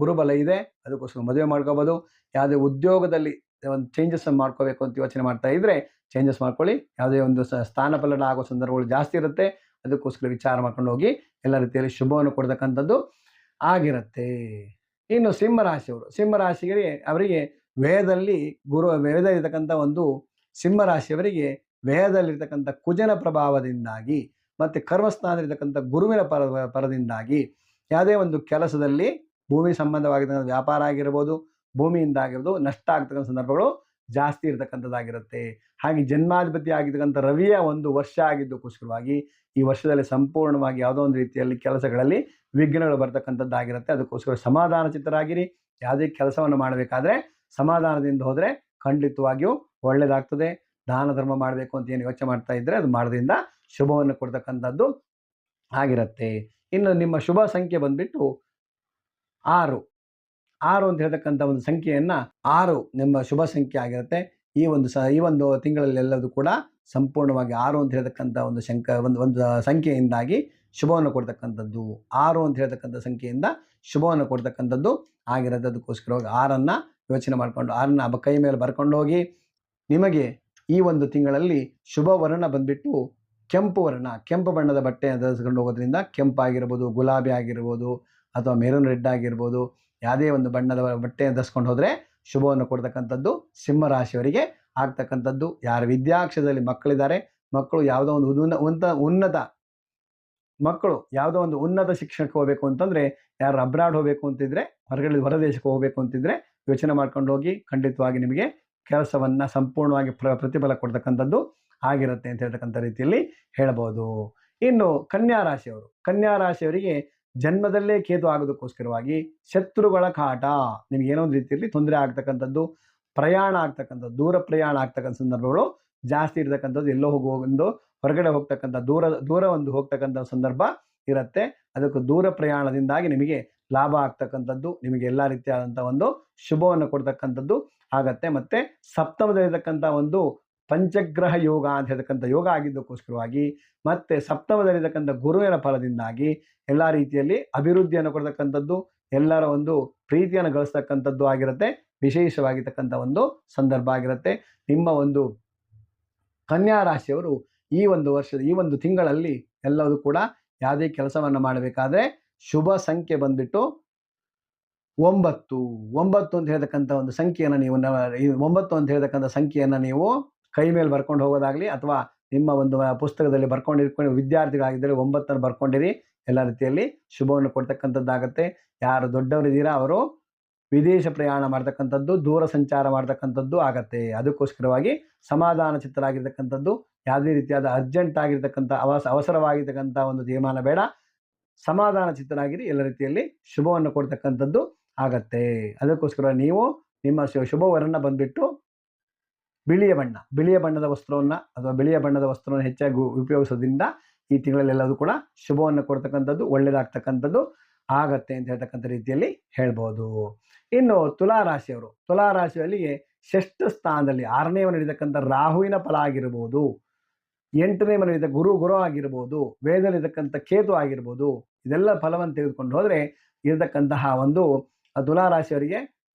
ಗುರುಬಲ ಇದೆ, ಅದಕ್ಕೋಸ್ಕರ ಮದುವೆ ಮಾಡ್ಕೋಬೋದು. ಯಾವುದೇ ಉದ್ಯೋಗದಲ್ಲಿ ಒಂದು ಚೇಂಜಸ್ ಮಾಡ್ಕೋಬೇಕು ಅಂತ ಯೋಚನೆ ಮಾಡ್ತಾ ಇದ್ರೆ ಚೇಂಜಸ್ ಮಾಡ್ಕೊಳ್ಳಿ. ಯಾವುದೇ ಒಂದು ಸ್ಥಾನ ಪಲ್ಲಟ ಆಗೋ ಸಂದರ್ಭಗಳು ಜಾಸ್ತಿ ಇರುತ್ತೆ, ಅದಕ್ಕೋಸ್ಕರ ವಿಚಾರ ಮಾಡ್ಕೊಂಡು ಹೋಗಿ ಎಲ್ಲ ರೀತಿಯಲ್ಲಿ ಶುಭವನ್ನು ಕೊಡ್ತಕ್ಕಂಥದ್ದು ಆಗಿರುತ್ತೆ. ಇನ್ನು ಸಿಂಹರಾಶಿಗೆ ಅವರಿಗೆ ವೇದದಲ್ಲಿ ವೇದ ಇರತಕ್ಕಂಥ ಒಂದು ಸಿಂಹರಾಶಿಯವರಿಗೆ ವೇದದಲ್ಲಿರ್ತಕ್ಕಂಥ ಕುಜನ ಪ್ರಭಾವದಿಂದಾಗಿ ಮತ್ತು ಕರ್ಮಸ್ಥಾನದಲ್ಲಿರ್ತಕ್ಕಂಥ ಗುರುವಿನ ಪರದಿಂದಾಗಿ ಯಾವುದೇ ಒಂದು ಕೆಲಸದಲ್ಲಿ ಭೂಮಿ ಸಂಬಂಧವಾಗಿರ್ತಕ್ಕಂಥ ವ್ಯಾಪಾರ ಆಗಿರ್ಬೋದು, ಭೂಮಿಯಿಂದ ಆಗಿರ್ಬೋದು ನಷ್ಟ ಆಗ್ತಕ್ಕಂಥ ಸಂದರ್ಭಗಳು ಜಾಸ್ತಿ ಇರತಕ್ಕಂಥದ್ದಾಗಿರುತ್ತೆ. ಹಾಗೆ ಜನ್ಮಾಧಿಪತಿ ಆಗಿರ್ತಕ್ಕಂಥ ರವಿಯ ಒಂದು ವರ್ಷ ಆಗಿದ್ದಕ್ಕೋಸ್ಕರವಾಗಿ ಈ ವರ್ಷದಲ್ಲಿ ಸಂಪೂರ್ಣವಾಗಿ ಯಾವುದೋ ಒಂದು ರೀತಿಯಲ್ಲಿ ಕೆಲಸಗಳಲ್ಲಿ ವಿಘ್ನಗಳು ಬರ್ತಕ್ಕಂಥದ್ದಾಗಿರುತ್ತೆ. ಅದಕ್ಕೋಸ್ಕರ ಸಮಾಧಾನ ಚಿತ್ತರಾಗಿರಿ. ಯಾವುದೇ ಕೆಲಸವನ್ನು ಮಾಡಬೇಕಾದ್ರೆ ಸಮಾಧಾನದಿಂದ ಹೋದರೆ ಖಂಡಿತವಾಗಿಯೂ ಒಳ್ಳೆಯದಾಗ್ತದೆ. ದಾನ ಧರ್ಮ ಮಾಡಬೇಕು ಅಂತ ಏನು ಯೋಚನೆ ಮಾಡ್ತಾ ಇದ್ದರೆ ಅದು ಮಾಡೋದ್ರಿಂದ ಶುಭವನ್ನು ಕೊಡ್ತಕ್ಕಂಥದ್ದು ಆಗಿರುತ್ತೆ. ಇನ್ನು ನಿಮ್ಮ ಶುಭ ಸಂಖ್ಯೆ ಬಂದ್ಬಿಟ್ಟು 6 ಅಂತ ಹೇಳ್ತಕ್ಕಂಥ ಒಂದು ಸಂಖ್ಯೆಯನ್ನು 6 ನಿಮ್ಮ ಶುಭ ಸಂಖ್ಯೆ ಆಗಿರುತ್ತೆ. ಈ ಒಂದು ತಿಂಗಳಲ್ಲಿ ಎಲ್ಲದೂ ಕೂಡ ಸಂಪೂರ್ಣವಾಗಿ 6 ಅಂತ ಹೇಳ್ತಕ್ಕಂಥ ಒಂದು ಸಂಖ್ಯೆಯಿಂದಾಗಿ ಶುಭವನ್ನು ಕೊಡ್ತಕ್ಕಂಥದ್ದು, 6 ಅಂತ ಹೇಳ್ತಕ್ಕಂಥ ಸಂಖ್ಯೆಯಿಂದ ಶುಭವನ್ನು ಕೊಡ್ತಕ್ಕಂಥದ್ದು ಆಗಿರುತ್ತೆ. ಅದಕ್ಕೋಸ್ಕರವಾಗಿ 6ಅನ್ನು ಯೋಚನೆ ಮಾಡಿಕೊಂಡು 6ನ ಕೈ ಮೇಲೆ ಬರ್ಕೊಂಡು ಹೋಗಿ. ನಿಮಗೆ ಈ ಒಂದು ತಿಂಗಳಲ್ಲಿ ಶುಭ ವರ್ಣ ಬಂದ್ಬಿಟ್ಟು ಕೆಂಪು ಬಣ್ಣದ ಬಟ್ಟೆ ಧರಿಸ್ಕೊಂಡು ಹೋಗೋದ್ರಿಂದ ಕೆಂಪಾಗಿರ್ಬೋದು, ಗುಲಾಬಿ ಆಗಿರ್ಬೋದು, ಅಥವಾ ಮೆರೂನ್ ರೆಡ್ ಆಗಿರ್ಬೋದು, ಯಾವುದೇ ಒಂದು ಬಣ್ಣದ ಬಟ್ಟೆ ಧರಿಸ್ಕೊಂಡು ಹೋದರೆ ಶುಭವನ್ನು ಕೊಡ್ತಕ್ಕಂಥದ್ದು ಸಿಂಹರಾಶಿಯವರಿಗೆ ಆಗ್ತಕ್ಕಂಥದ್ದು. ಯಾರು ವಿದ್ಯಾಕ್ಷೇತ್ರದಲ್ಲಿ ಮಕ್ಕಳಿದ್ದಾರೆ, ಮಕ್ಕಳು ಯಾವುದೋ ಒಂದು ಉನ್ನತ ಶಿಕ್ಷಣಕ್ಕೆ ಹೋಗಬೇಕು ಅಂತಂದರೆ, ಯಾರು ಅಬ್ರಾಡ್ ಹೋಗಬೇಕು ಅಂತಿದ್ರೆ, ಹೊರದೇಶಕ್ಕೆ ಹೋಗಬೇಕು ಅಂತಿದ್ರೆ ಯೋಚನೆ ಮಾಡ್ಕೊಂಡು ಹೋಗಿ. ಖಂಡಿತವಾಗಿ ನಿಮಗೆ ಕೆಲಸವನ್ನು ಸಂಪೂರ್ಣವಾಗಿ ಪ್ರತಿಫಲ ಕೊಡ್ತಕ್ಕಂಥದ್ದು ಆಗಿರುತ್ತೆ ಅಂತ ಹೇಳ್ತಕ್ಕಂಥ ರೀತಿಯಲ್ಲಿ ಹೇಳ್ಬೋದು. ಇನ್ನು ಕನ್ಯಾ ರಾಶಿಯವರಿಗೆ ಜನ್ಮದಲ್ಲೇ ಕೇತು ಆಗೋದಕ್ಕೋಸ್ಕರವಾಗಿ ಶತ್ರುಗಳ ಕಾಟ, ನಿಮ್ಗೆ ಏನೋ ಒಂದು ರೀತಿಯಲ್ಲಿ ತೊಂದರೆ ಆಗ್ತಕ್ಕಂಥದ್ದು, ಪ್ರಯಾಣ ಆಗ್ತಕ್ಕಂಥದ್ದು, ದೂರ ಪ್ರಯಾಣ ಆಗ್ತಕ್ಕಂಥ ಸಂದರ್ಭಗಳು ಜಾಸ್ತಿ ಇರತಕ್ಕಂಥದ್ದು. ಎಲ್ಲೋ ಹೊರಗಡೆ ಹೋಗ್ತಕ್ಕಂಥ ದೂರ ಒಂದು ಹೋಗ್ತಕ್ಕಂಥ ಸಂದರ್ಭ ಇರುತ್ತೆ. ಅದಕ್ಕೆ ದೂರ ಪ್ರಯಾಣದಿಂದಾಗಿ ನಿಮಗೆ ಲಾಭ ಆಗ್ತಕ್ಕಂಥದ್ದು, ನಿಮಗೆ ಎಲ್ಲ ರೀತಿಯಾದಂಥ ಒಂದು ಶುಭವನ್ನು ಕೊಡ್ತಕ್ಕಂಥದ್ದು ಆಗತ್ತೆ. ಮತ್ತು ಸಪ್ತಮದಲ್ಲಿರ್ತಕ್ಕಂಥ ಒಂದು ಪಂಚಗ್ರಹ ಯೋಗ ಅಂತ ಹೇಳ್ತಕ್ಕಂಥ ಯೋಗ ಆಗಿದ್ದಕ್ಕೋಸ್ಕರವಾಗಿ ಮತ್ತು ಸಪ್ತಮದಲ್ಲಿರ್ತಕ್ಕಂಥ ಗುರುವಿನ ಫಲದಿಂದಾಗಿ ಎಲ್ಲ ರೀತಿಯಲ್ಲಿ ಅಭಿವೃದ್ಧಿಯನ್ನು ಕೊಡ್ತಕ್ಕಂಥದ್ದು, ಎಲ್ಲರ ಒಂದು ಪ್ರೀತಿಯನ್ನು ಗಳಿಸ್ತಕ್ಕಂಥದ್ದು ಆಗಿರುತ್ತೆ. ವಿಶೇಷವಾಗಿರ್ತಕ್ಕಂಥ ಒಂದು ಸಂದರ್ಭ ಆಗಿರುತ್ತೆ. ನಿಮ್ಮ ಒಂದು ಕನ್ಯಾ ರಾಶಿಯವರು ಈ ಒಂದು ತಿಂಗಳಲ್ಲಿ ಎಲ್ಲವೂ ಕೂಡ ಯಾವುದೇ ಕೆಲಸವನ್ನು ಮಾಡಬೇಕಾದ್ರೆ ಶುಭ ಸಂಖ್ಯೆ ಬಂದ್ಬಿಟ್ಟು 9 ಅಂತ ಹೇಳ್ತಕ್ಕಂಥ ಒಂದು ಸಂಖ್ಯೆಯನ್ನು ನೀವು 9 ಅಂತ ಹೇಳ್ತಕ್ಕಂಥ ಸಂಖ್ಯೆಯನ್ನು ನೀವು ಕೈ ಮೇಲೆ ಬರ್ಕೊಂಡು ಹೋಗೋದಾಗಲಿ, ಅಥವಾ ನಿಮ್ಮ ಒಂದು ಪುಸ್ತಕದಲ್ಲಿ ಬರ್ಕೊಂಡಿರ್ಕೊಂಡು ವಿದ್ಯಾರ್ಥಿಗಳಾಗಿದ್ದರೆ 9 ಬರ್ಕೊಂಡಿರಿ. ಎಲ್ಲ ರೀತಿಯಲ್ಲಿ ಶುಭವನ್ನು ಕೊಡ್ತಕ್ಕಂಥದ್ದಾಗತ್ತೆ. ಯಾರು ದೊಡ್ಡವರಿದ್ದೀರಾ ಅವರು ವಿದೇಶ ಪ್ರಯಾಣ ಮಾಡ್ತಕ್ಕಂಥದ್ದು, ದೂರ ಸಂಚಾರ ಮಾಡ್ತಕ್ಕಂಥದ್ದು ಆಗತ್ತೆ. ಅದಕ್ಕೋಸ್ಕರವಾಗಿ ಸಮಾಧಾನ ಚಿತ್ತರಾಗಿರ್ತಕ್ಕಂಥದ್ದು, ಯಾವುದೇ ರೀತಿಯಾದ ಅರ್ಜೆಂಟ್ ಆಗಿರ್ತಕ್ಕಂಥ ಅವಸರವಾಗಿರ್ತಕ್ಕಂಥ ಒಂದು ತೀರ್ಮಾನ ಬೇಡ. ಸಮಾಧಾನ ಚಿತ್ತರಾಗಿರಿ. ಎಲ್ಲ ರೀತಿಯಲ್ಲಿ ಶುಭವನ್ನು ಕೊಡ್ತಕ್ಕಂಥದ್ದು ಆಗತ್ತೆ. ಅದಕ್ಕೋಸ್ಕರ ನೀವು ನಿಮ್ಮ ಶುಭ ವರ್ಣ ಬಂದ್ಬಿಟ್ಟು ಬಿಳಿಯ ಬಣ್ಣದ ವಸ್ತ್ರವನ್ನು ಅಥವಾ ಬಿಳಿಯ ಬಣ್ಣದ ವಸ್ತ್ರವನ್ನು ಹೆಚ್ಚಾಗಿ ಉಪಯೋಗಿಸೋದ್ರಿಂದ ಈ ತಿಂಗಳಲ್ಲೆಲ್ಲದೂ ಕೂಡ ಶುಭವನ್ನು ಕೊಡ್ತಕ್ಕಂಥದ್ದು, ಒಳ್ಳೆಯದಾಗ್ತಕ್ಕಂಥದ್ದು ಆಗತ್ತೆ ಅಂತ ಹೇಳ್ತಕ್ಕಂಥ ರೀತಿಯಲ್ಲಿ ಹೇಳ್ಬೋದು. ಇನ್ನು ತುಲಾರಾಶಿಯವರಿಗೆ ಷಷ್ಠ ಸ್ಥಾನದಲ್ಲಿ 6ನೇ ಮನೆಯಲ್ಲಿರ್ತಕ್ಕಂಥ ರಾಹುವಿನ ಫಲ ಆಗಿರ್ಬೋದು, 8ನೇ ಮನೆಯಲ್ಲಿದ್ದ ಗುರು ಆಗಿರ್ಬೋದು, ವೇದದಲ್ಲಿರ್ತಕ್ಕಂಥ ಕೇತು ಆಗಿರ್ಬೋದು, ಇದೆಲ್ಲ ಫಲವನ್ನು ತೆಗೆದುಕೊಂಡು ಹೋದರೆ ಇರತಕ್ಕಂತಹ ಒಂದು ತುಲಾರಾಶಿಯವರಿಗೆ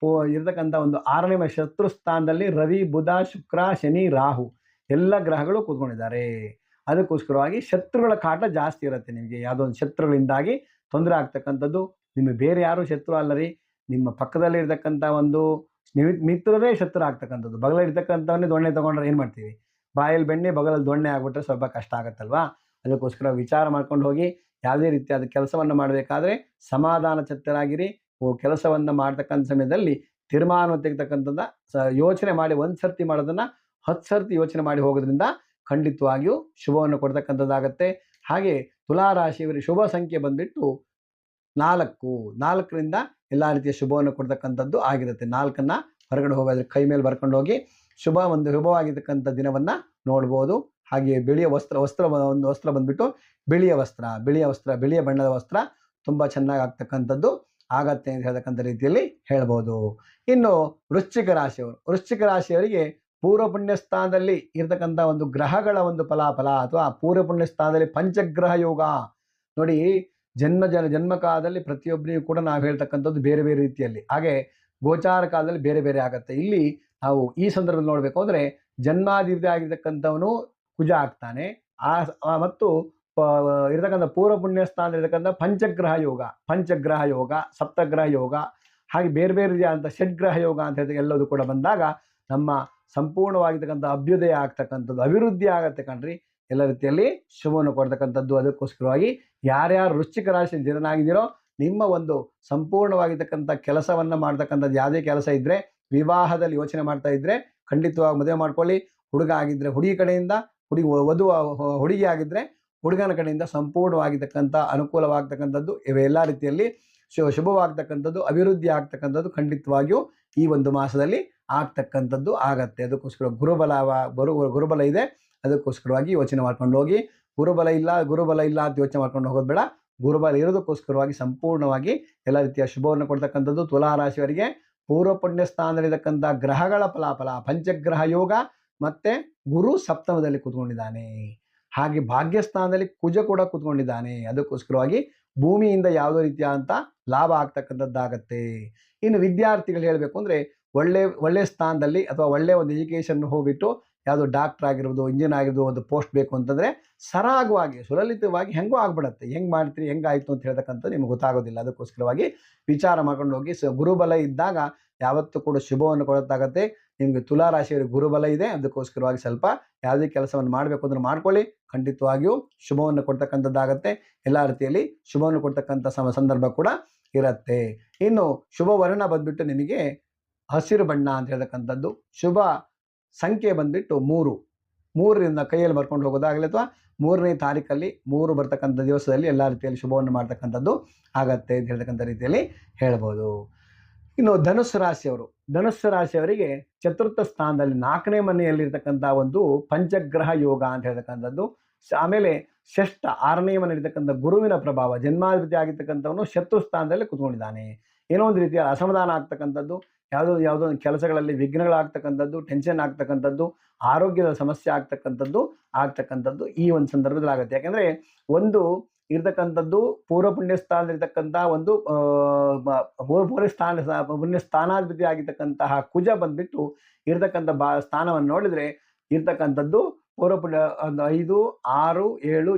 ಇರತಕ್ಕಂಥ ಒಂದು 6ನೇ ಮನೆ ಶತ್ರು ಸ್ಥಾನದಲ್ಲಿ ರವಿ, ಬುಧ, ಶುಕ್ರ, ಶನಿ, ರಾಹು ಎಲ್ಲ ಗ್ರಹಗಳು ಕೂತ್ಕೊಂಡಿದ್ದಾರೆ. ಅದಕ್ಕೋಸ್ಕರವಾಗಿ ಶತ್ರುಗಳ ಕಾಟ ಜಾಸ್ತಿ ಇರುತ್ತೆ. ನಿಮಗೆ ಯಾವುದೋ ಒಂದು ಶತ್ರುಗಳಿಂದಾಗಿ ತೊಂದರೆ ಆಗ್ತಕ್ಕಂಥದ್ದು. ನಿಮಗೆ ಬೇರೆ ಯಾರು ಶತ್ರು ಅಲ್ಲರಿ, ನಿಮ್ಮ ಪಕ್ಕದಲ್ಲಿ ಇರ್ತಕ್ಕಂಥ ಒಂದು ಮಿತ್ರರೇ ಶತ್ರು ಆಗ್ತಕ್ಕಂಥದ್ದು. ಬಗಲಿರ್ತಕ್ಕಂಥವನ್ನೇ ದೊಣ್ಣೆ ತೊಗೊಂಡ್ರೆ ಏನು ಮಾಡ್ತೀವಿ? ಬಾಯಲ್ಲಿ ಬೆಣ್ಣೆ ಬಗಲಲ್ಲಿ ದೊಣ್ಣೆ ಆಗ್ಬಿಟ್ರೆ ಸ್ವಲ್ಪ ಕಷ್ಟ ಆಗುತ್ತಲ್ವಾ? ಅದಕ್ಕೋಸ್ಕರ ವಿಚಾರ ಮಾಡ್ಕೊಂಡು ಹೋಗಿ. ಯಾವುದೇ ರೀತಿಯಾದ ಕೆಲಸವನ್ನು ಮಾಡಬೇಕಾದ್ರೆ ಸಮಾಧಾನ ಚಿತ್ತರಾಗಿರಿ. ಕೆಲಸವನ್ನು ಮಾಡ್ತಕ್ಕಂಥ ಸಮಯದಲ್ಲಿ ತೀರ್ಮಾನವನ್ನು ತೆಗೆತಕ್ಕಂಥದ್ದು ಯೋಚನೆ ಮಾಡಿ, ಒಂದು ಸರ್ತಿ ಮಾಡೋದನ್ನು 10 ಸರ್ತಿ ಯೋಚನೆ ಮಾಡಿ ಹೋಗೋದ್ರಿಂದ ಖಂಡಿತವಾಗಿಯೂ ಶುಭವನ್ನು ಕೊಡ್ತಕ್ಕಂಥದ್ದಾಗತ್ತೆ. ಹಾಗೆ ತುಲಾರಾಶಿಯವರಿಗೆ ಶುಭ ಸಂಖ್ಯೆ ಬಂದ್ಬಿಟ್ಟು 4ರಿಂದ ಎಲ್ಲ ರೀತಿಯ ಶುಭವನ್ನು ಕೊಡ್ತಕ್ಕಂಥದ್ದು ಆಗಿರುತ್ತೆ. 4ನ್ನು ಹೊರಗಡೆ ಹೋಗೋದ್ರೆ ಕೈ ಮೇಲೆ ಬರ್ಕೊಂಡು ಹೋಗಿ ಶುಭವಾಗಿರ್ತಕ್ಕಂಥ ದಿನವನ್ನು ನೋಡ್ಬೋದು. ಹಾಗೆ ಬಿಳಿಯ ಒಂದು ವಸ್ತ್ರ ಬಂದ್ಬಿಟ್ಟು ಬಿಳಿಯ ಬಣ್ಣದ ವಸ್ತ್ರ ತುಂಬ ಚೆನ್ನಾಗಿ ಆಗ್ತಕ್ಕಂಥದ್ದು ಆಗತ್ತೆ ಅಂತ ಹೇಳ್ತಕ್ಕಂಥ ರೀತಿಯಲ್ಲಿ ಹೇಳ್ಬೋದು. ಇನ್ನು ವೃಶ್ಚಿಕ ರಾಶಿಯವರಿಗೆ ಪೂರ್ವ ಪುಣ್ಯ ಸ್ಥಾನದಲ್ಲಿ ಇರತಕ್ಕಂಥ ಒಂದು ಗ್ರಹಗಳ ಒಂದು ಫಲಾಫಲ ಅಥವಾ ಪೂರ್ವ ಪುಣ್ಯ ಸ್ಥಾನದಲ್ಲಿ ಪಂಚಗ್ರಹ ಯೋಗ ನೋಡಿ. ಜನ್ಮ ಕಾಲದಲ್ಲಿ ಪ್ರತಿಯೊಬ್ಬರಿಗೂ ಕೂಡ ನಾವು ಹೇಳ್ತಕ್ಕಂಥದ್ದು ಬೇರೆ ಬೇರೆ ರೀತಿಯಲ್ಲಿ, ಹಾಗೆ ಗೋಚಾರ ಕಾಲದಲ್ಲಿ ಬೇರೆ ಬೇರೆ ಆಗತ್ತೆ. ಇಲ್ಲಿ ನಾವು ಈ ಸಂದರ್ಭದಲ್ಲಿ ನೋಡಬೇಕು ಅಂದರೆ ಜನ್ಮಾಧಿಪತಿ ಆಗಿರ್ತಕ್ಕಂಥವನು ಕುಜ ಆಗ್ತಾನೆ. ಮತ್ತು ಇರತಕ್ಕಂಥ ಪೂರ್ವ ಪುಣ್ಯ ಸ್ಥಾನ ಇರತಕ್ಕಂಥ ಪಂಚಗ್ರಹ ಯೋಗ, ಸಪ್ತಗ್ರಹ ಯೋಗ, ಹಾಗೆ ಬೇರೆ ಬೇರೆ ರೀತಿಯಾದಂಥ ಷಡ್ಗ್ರಹ ಯೋಗ ಅಂತ ಹೇಳಿದ್ರೆ ಎಲ್ಲದೂ ಕೂಡ ಬಂದಾಗ ನಮ್ಮ ಸಂಪೂರ್ಣವಾಗಿರ್ತಕ್ಕಂಥ ಅಭ್ಯುದಯ ಆಗ್ತಕ್ಕಂಥದ್ದು, ಅಭಿವೃದ್ಧಿ ಆಗತ್ತೆ ಕಣ್ರಿ. ಎಲ್ಲ ರೀತಿಯಲ್ಲಿ ಶುಭವನ್ನು ಕೊಡ್ತಕ್ಕಂಥದ್ದು. ಅದಕ್ಕೋಸ್ಕರವಾಗಿ ಯಾರ್ಯಾರು ವೃಶ್ಚಿಕ ರಾಶಿ ಜನನಾಗಿದ್ದೀರೋ ನಿಮ್ಮ ಒಂದು ಸಂಪೂರ್ಣವಾಗಿರ್ತಕ್ಕಂಥ ಕೆಲಸವನ್ನು ಮಾಡ್ತಕ್ಕಂಥದ್ದು ಯಾವುದೇ ಕೆಲಸ ಇದ್ದರೆ, ವಿವಾಹದಲ್ಲಿ ಯೋಚನೆ ಮಾಡ್ತಾ ಇದ್ದರೆ ಖಂಡಿತವಾಗಿ ಮದುವೆ ಮಾಡ್ಕೊಳ್ಳಿ. ಹುಡುಗ ಆಗಿದ್ದರೆ ಹುಡುಗಿ ಕಡೆಯಿಂದ, ಹುಡುಗಿ ಆಗಿದ್ದರೆ ಹುಡುಗನ ಕಡೆಯಿಂದ ಸಂಪೂರ್ಣವಾಗಿರ್ತಕ್ಕಂಥ ಅನುಕೂಲವಾಗ್ತಕ್ಕಂಥದ್ದು ಇವೆಲ್ಲ ರೀತಿಯಲ್ಲಿ ಶುಭವಾಗ್ತಕ್ಕಂಥದ್ದು, ಅಭಿವೃದ್ಧಿ ಆಗ್ತಕ್ಕಂಥದ್ದು ಖಂಡಿತವಾಗಿಯೂ ಈ ಒಂದು ಮಾಸದಲ್ಲಿ ಆಗ್ತಕ್ಕಂಥದ್ದು ಆಗತ್ತೆ. ಅದಕ್ಕೋಸ್ಕರ ಗುರುಬಲ ಇದೆ, ಅದಕ್ಕೋಸ್ಕರವಾಗಿ ಯೋಚನೆ ಮಾಡ್ಕೊಂಡು ಹೋಗಿ. ಗುರುಬಲ ಇಲ್ಲ ಅಂತ ಯೋಚನೆ ಮಾಡ್ಕೊಂಡು ಹೋಗೋದು ಬೇಡ. ಗುರುಬಲ ಇರೋದಕ್ಕೋಸ್ಕರವಾಗಿ ಸಂಪೂರ್ಣವಾಗಿ ಎಲ್ಲ ರೀತಿಯ ಶುಭವನ್ನು ಕೊಡ್ತಕ್ಕಂಥದ್ದು. ತುಲಾರಾಶಿಯವರಿಗೆ ಪೂರ್ವ ಪುಣ್ಯ ಸ್ಥಾನದಲ್ಲಿರ್ತಕ್ಕಂಥ ಗ್ರಹಗಳ ಫಲಾಫಲ ಪಂಚಗ್ರಹ ಯೋಗ, ಮತ್ತೆ ಗುರು ಸಪ್ತಮದಲ್ಲಿ ಕೂತ್ಕೊಂಡಿದ್ದಾನೆ. ಹಾಗೆ ಭಾಗ್ಯಸ್ಥಾನದಲ್ಲಿ ಕುಜ ಕೂಡ ಕೂತ್ಕೊಂಡಿದ್ದಾನೆ. ಅದಕ್ಕೋಸ್ಕರವಾಗಿ ಭೂಮಿಯಿಂದ ಯಾವುದೇ ರೀತಿಯಾದಂಥ ಲಾಭ ಆಗ್ತಕ್ಕಂಥದ್ದಾಗತ್ತೆ. ಇನ್ನು ವಿದ್ಯಾರ್ಥಿಗಳು ಹೇಳಬೇಕು ಅಂದರೆ ಒಳ್ಳೆ ಸ್ಥಾನದಲ್ಲಿ ಅಥವಾ ಒಳ್ಳೆಯ ಒಂದು ಎಜುಕೇಷನ್ ಹೋಗ್ಬಿಟ್ಟು ಯಾವುದೋ ಡಾಕ್ಟರ್ ಆಗಿರ್ಬೋದು, ಇಂಜಿನಿಯರ್ ಆಗಿರ್ಬೋದು ಒಂದು ಪೋಸ್ಟ್ ಬೇಕು ಅಂತಂದರೆ ಸರಾಗವಾಗಿ ಸುಲಲಿತವಾಗಿ ಹೆಂಗೋ ಆಗ್ಬಿಡತ್ತೆ. ಹೆಂಗೆ ಮಾಡ್ತೀರಿ, ಹೆಂಗಾಯಿತು ಅಂತ ಹೇಳ್ತಕ್ಕಂಥದ್ದು ನಿಮ್ಗೆ ಗೊತ್ತಾಗೋದಿಲ್ಲ. ಅದಕ್ಕೋಸ್ಕರವಾಗಿ ವಿಚಾರ ಮಾಡ್ಕೊಂಡು ಹೋಗಿ. ಗುರುಬಲ ಇದ್ದಾಗ ಯಾವತ್ತೂ ಕೂಡ ಶುಭವನ್ನು ಕೊಡುತ್ತಾಗತ್ತೆ. ನಿಮಗೆ ತುಲಾರಾಶಿಯವರಿಗೆ ಗುರುಬಲ ಇದೆ, ಅದಕ್ಕೋಸ್ಕರವಾಗಿ ಸ್ವಲ್ಪ ಯಾವುದೇ ಕೆಲಸವನ್ನು ಮಾಡಬೇಕು ಅಂದ್ರೆ ಮಾಡ್ಕೊಳ್ಳಿ, ಖಂಡಿತವಾಗಿಯೂ ಶುಭವನ್ನು ಕೊಡ್ತಕ್ಕಂಥದ್ದಾಗತ್ತೆ. ಎಲ್ಲ ರೀತಿಯಲ್ಲಿ ಶುಭವನ್ನು ಕೊಡ್ತಕ್ಕಂಥ ಸಂದರ್ಭ ಕೂಡ ಇರುತ್ತೆ. ಇನ್ನು ಶುಭ ವರ್ಣ ಬಂದ್ಬಿಟ್ಟು ನಿಮಗೆ ಹಸಿರು ಬಣ್ಣ ಅಂತ ಹೇಳ್ತಕ್ಕಂಥದ್ದು. ಶುಭ ಸಂಖ್ಯೆ ಬಂದ್ಬಿಟ್ಟು 3ರಿಂದ ಕೈಯಲ್ಲಿ ಬರ್ಕೊಂಡು ಹೋಗೋದಾಗಲಿ ಅಥವಾ 3ನೇ ತಾರೀಕಲ್ಲಿ 3 ಬರ್ತಕ್ಕಂಥ ದಿವಸದಲ್ಲಿ ಎಲ್ಲ ರೀತಿಯಲ್ಲಿ ಶುಭವನ್ನು ಮಾಡ್ತಕ್ಕಂಥದ್ದು ಆಗತ್ತೆ ಅಂತ ಹೇಳ್ತಕ್ಕಂಥ ರೀತಿಯಲ್ಲಿ ಹೇಳ್ಬೋದು. ಇನ್ನು ಧನುಸ್ಸು ರಾಶಿಯವರಿಗೆ ಚತುರ್ಥ ಸ್ಥಾನದಲ್ಲಿ 4ನೇ ಮನೆಯಲ್ಲಿರ್ತಕ್ಕಂಥ ಒಂದು ಪಂಚಗ್ರಹ ಯೋಗ ಅಂತ ಹೇಳ್ತಕ್ಕಂಥದ್ದು. ಆಮೇಲೆ ಷಷ್ಠ 6ನೇ ಮನೆ ಇರ್ತಕ್ಕಂಥ ಗುರುವಿನ ಪ್ರಭಾವ, ಜನ್ಮಾಧಿಪತಿ ಆಗಿರ್ತಕ್ಕಂಥವನು ಶತ್ರು ಸ್ಥಾನದಲ್ಲಿ ಕುತ್ಕೊಂಡಿದ್ದಾನೆ. ಏನೋ ಒಂದು ರೀತಿಯ ಅಸಮಾಧಾನ ಆಗ್ತಕ್ಕಂಥದ್ದು, ಯಾವುದೋ ಒಂದು ಕೆಲಸಗಳಲ್ಲಿ ವಿಘ್ನಗಳಾಗ್ತಕ್ಕಂಥದ್ದು, ಟೆನ್ಷನ್ ಆಗ್ತಕ್ಕಂಥದ್ದು, ಆರೋಗ್ಯದ ಸಮಸ್ಯೆ ಆಗ್ತಕ್ಕಂಥದ್ದು ಈ ಒಂದು ಸಂದರ್ಭದಲ್ಲಿ ಆಗುತ್ತೆ. ಯಾಕೆಂದರೆ ಒಂದು ಇರ್ತಕ್ಕಂಥದ್ದು ಪೂರ್ವ ಪುಣ್ಯ ಸ್ಥಾನದಲ್ಲಿರ್ತಕ್ಕಂಥ ಒಂದು ಪುಣ್ಯ ಸ್ಥಾನಾಧಿಪತಿ ಆಗಿರ್ತಕ್ಕಂತಹ ಕುಜ ಬಂದ್ಬಿಟ್ಟು ಇರ್ತಕ್ಕಂಥ ಸ್ಥಾನವನ್ನು ನೋಡಿದರೆ ಇರ್ತಕ್ಕಂಥದ್ದು ಪೂರ್ವ ಪುಣ್ಯ 5, 6, 7,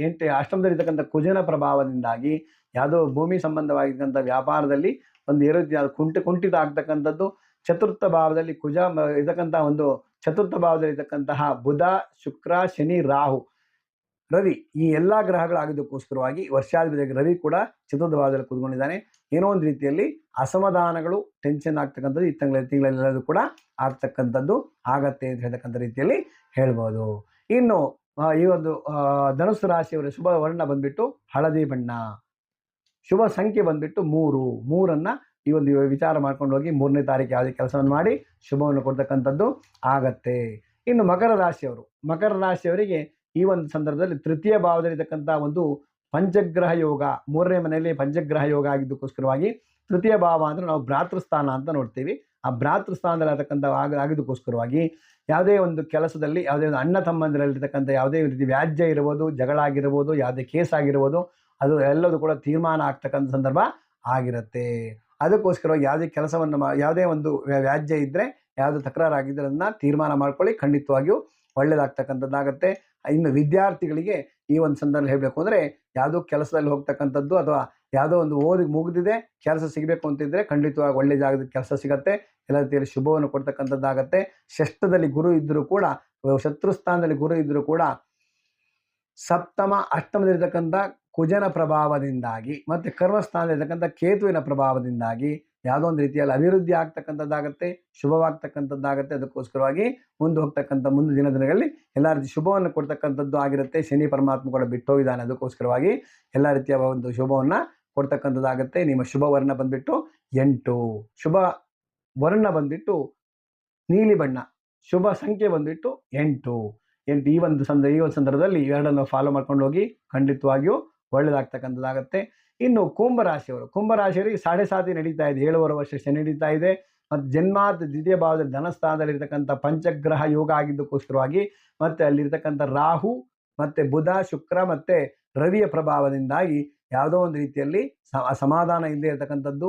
8 ಅಷ್ಟಮದಲ್ಲಿರ್ತಕ್ಕಂಥ ಕುಜನ ಪ್ರಭಾವದಿಂದಾಗಿ ಯಾವುದೋ ಭೂಮಿ ಸಂಬಂಧವಾಗಿರ್ತಕ್ಕಂಥ ವ್ಯಾಪಾರದಲ್ಲಿ ಒಂದು ರೀತಿಯಾದ ಕುಂಠಿತ ಆಗ್ತಕ್ಕಂಥದ್ದು. ಚತುರ್ಥ ಭಾವದಲ್ಲಿ ಕುಜ ಇರ್ತಕ್ಕಂಥ ಒಂದು ಚತುರ್ಥ ಭಾವದಲ್ಲಿ ಇರ್ತಕ್ಕಂತಹ ಬುಧ, ಶುಕ್ರ, ಶನಿ, ರಾಹು, ರವಿ ಈ ಎಲ್ಲ ಗ್ರಹಗಳಾಗಿದ್ದಕ್ಕೋಸ್ಕರವಾಗಿ ವರ್ಷಾಧಿಪತಿ ರವಿ ಕೂಡ ಚತುರ್ಥ ಭಾವದಲ್ಲಿ ಕೂತ್ಕೊಂಡಿದ್ದಾನೆ. ಏನೋ ಒಂದು ರೀತಿಯಲ್ಲಿ ಅಸಮಾಧಾನಗಳು, ಟೆನ್ಷನ್ ಆಗ್ತಕ್ಕಂಥದ್ದು ಈ ತಿಂಗಳೆಲ್ಲದೂ ಕೂಡ ಆಗ್ತಕ್ಕಂಥದ್ದು ಆಗತ್ತೆ ಅಂತ ಹೇಳ್ತಕ್ಕಂಥ ರೀತಿಯಲ್ಲಿ ಹೇಳ್ಬೋದು. ಇನ್ನು ಈ ಒಂದು ಧನುಸ್ಸು ರಾಶಿಯವರ ಶುಭ ವರ್ಣ ಬಂದ್ಬಿಟ್ಟು ಹಳದಿ ಬಣ್ಣ, ಶುಭ ಸಂಖ್ಯೆ ಬಂದ್ಬಿಟ್ಟು 3 ಈ ಒಂದು ವಿಚಾರ ಮಾಡ್ಕೊಂಡು ಹೋಗಿ 3ನೇ ತಾರೀಕು ಯಾವುದೇ ಕೆಲಸವನ್ನು ಮಾಡಿ ಶುಭವನ್ನು ಕೊಡ್ತಕ್ಕಂಥದ್ದು ಆಗತ್ತೆ. ಇನ್ನು ಮಕರ ರಾಶಿಯವರಿಗೆ ಈ ಒಂದು ಸಂದರ್ಭದಲ್ಲಿ ತೃತೀಯ ಭಾವದಲ್ಲಿರ್ತಕ್ಕಂಥ ಒಂದು ಪಂಚಗ್ರಹ ಯೋಗ, 3ನೇ ಮನೆಯಲ್ಲಿ ಪಂಚಗ್ರಹ ಯೋಗ ಆಗಿದ್ದಕ್ಕೋಸ್ಕರವಾಗಿ ತೃತೀಯ ಭಾವ ಅಂದರೆ ನಾವು ಭ್ರಾತೃಸ್ಥಾನ ಅಂತ ನೋಡ್ತೀವಿ. ಆ ಭ್ರಾತೃಸ್ಥಾನದಲ್ಲಿ ಆಗ್ತಕ್ಕಂಥ ಆಗಿದ್ದಕ್ಕೋಸ್ಕರವಾಗಿ ಯಾವುದೇ ಒಂದು ಕೆಲಸದಲ್ಲಿ ಯಾವುದೇ ಒಂದು ಅಣ್ಣ ತಮ್ಮಂದಿರಲ್ಲಿರ್ತಕ್ಕಂಥ ಯಾವುದೇ ರೀತಿ ವ್ಯಾಜ್ಯ ಇರ್ಬೋದು, ಜಗಳ ಆಗಿರ್ಬೋದು, ಯಾವುದೇ ಕೇಸ್ ಆಗಿರ್ಬೋದು, ಅದು ಎಲ್ಲದೂ ಕೂಡ ತೀರ್ಮಾನ ಆಗ್ತಕ್ಕಂಥ ಸಂದರ್ಭ ಆಗಿರುತ್ತೆ. ಅದಕ್ಕೋಸ್ಕರವಾಗಿ ಯಾವುದೇ ಕೆಲಸವನ್ನು ಯಾವುದೇ ಒಂದು ವ್ಯಾಜ್ಯ ಇದ್ದರೆ, ಯಾವುದೇ ತಕರಾರಾಗಿದ್ದರೆ ಅದನ್ನು ತೀರ್ಮಾನ ಮಾಡ್ಕೊಳ್ಳಿ, ಖಂಡಿತವಾಗಿಯೂ ಒಳ್ಳೆಯದಾಗ್ತಕ್ಕಂಥದ್ದಾಗತ್ತೆ. ಇನ್ನು ವಿದ್ಯಾರ್ಥಿಗಳಿಗೆ ಈ ಒಂದು ಸಂದರ್ಭ ಹೇಳಬೇಕು ಅಂದರೆ ಯಾವುದೋ ಕೆಲಸದಲ್ಲಿ ಹೋಗ್ತಕ್ಕಂಥದ್ದು ಅಥವಾ ಯಾವುದೋ ಒಂದು ಮುಗಿದಿದೆ ಕೆಲಸ ಸಿಗಬೇಕು ಅಂತಿದ್ರೆ ಖಂಡಿತವಾಗಿ ಒಳ್ಳೆ ಜಾಗದ ಕೆಲಸ ಸಿಗತ್ತೆ. ಎಲ್ಲ ರೀತಿಯಲ್ಲಿ ಶುಭವನ್ನು ಕೊಡ್ತಕ್ಕಂಥದ್ದಾಗತ್ತೆ. ಷಷ್ಠದಲ್ಲಿ ಗುರು ಇದ್ದರೂ ಕೂಡ, ಶತ್ರುಸ್ಥಾನದಲ್ಲಿ ಗುರು ಇದ್ದರೂ ಕೂಡ ಸಪ್ತಮ ಅಷ್ಟಮದಲ್ಲಿರ್ತಕ್ಕಂಥ ಕುಜನ ಪ್ರಭಾವದಿಂದಾಗಿ ಮತ್ತು ಕರ್ಮಸ್ಥಾನದಲ್ಲಿರ್ತಕ್ಕಂಥ ಕೇತುವಿನ ಪ್ರಭಾವದಿಂದಾಗಿ ಯಾವುದೋ ಒಂದು ರೀತಿಯಲ್ಲಿ ಅಭಿವೃದ್ಧಿ ಆಗ್ತಕ್ಕಂಥದ್ದಾಗತ್ತೆ, ಶುಭವಾಗ್ತಕ್ಕಂಥದ್ದಾಗತ್ತೆ. ಅದಕ್ಕೋಸ್ಕರವಾಗಿ ಮುಂದೆ ದಿನಗಳಲ್ಲಿ ಎಲ್ಲ ರೀತಿ ಶುಭವನ್ನು ಕೊಡ್ತಕ್ಕಂಥದ್ದು ಆಗಿರುತ್ತೆ. ಶನಿ ಪರಮಾತ್ಮ ಕೂಡ ಬಿಟ್ಟು ಹೋಗಿದ್ದಾನೆ, ಅದಕ್ಕೋಸ್ಕರವಾಗಿ ಎಲ್ಲ ರೀತಿಯ ಒಂದು ಶುಭವನ್ನು ಕೊಡ್ತಕ್ಕಂಥದ್ದಾಗತ್ತೆ. ನಿಮ್ಮ ಶುಭ ವರ್ಣ ಬಂದ್ಬಿಟ್ಟು 8, ಶುಭ ವರ್ಣ ಬಂದ್ಬಿಟ್ಟು ನೀಲಿ ಬಣ್ಣ, ಶುಭ ಸಂಖ್ಯೆ ಬಂದ್ಬಿಟ್ಟು 8. ಈ ಒಂದು ಸಂದರ್ಭದಲ್ಲಿ ಇವೆರಡನ್ನು ಫಾಲೋ ಮಾಡ್ಕೊಂಡು ಹೋಗಿ ಖಂಡಿತವಾಗಿಯೂ ಒಳ್ಳೆಯದಾಗ್ತಕ್ಕಂಥದ್ದಾಗತ್ತೆ. ಇನ್ನು ಕುಂಭರಾಶಿಯವರಿಗೆ 7.5 ನಡೀತಾ ಇದೆ, 7.5 ವರ್ಷ ಶನಿ ನಡೀತಾ ಇದೆ. ಮತ್ತು ಜನ್ಮಾತ್ ದ್ವಿತೀಯ ಭಾವದಲ್ಲಿ ಧನಸ್ಥಾನದಲ್ಲಿ ಇರತಕ್ಕಂಥ ಪಂಚಗ್ರಹ ಯೋಗ ಆಗಿದ್ದಕ್ಕೋಸ್ಕರವಾಗಿ ಮತ್ತು ಅಲ್ಲಿರ್ತಕ್ಕಂಥ ರಾಹು ಮತ್ತು ಬುಧ, ಶುಕ್ರ ಮತ್ತು ರವಿಯ ಪ್ರಭಾವದಿಂದಾಗಿ ಯಾವುದೋ ಒಂದು ರೀತಿಯಲ್ಲಿ ಸಮಾಧಾನ ಇಲ್ಲದೆ ಇರತಕ್ಕಂಥದ್ದು,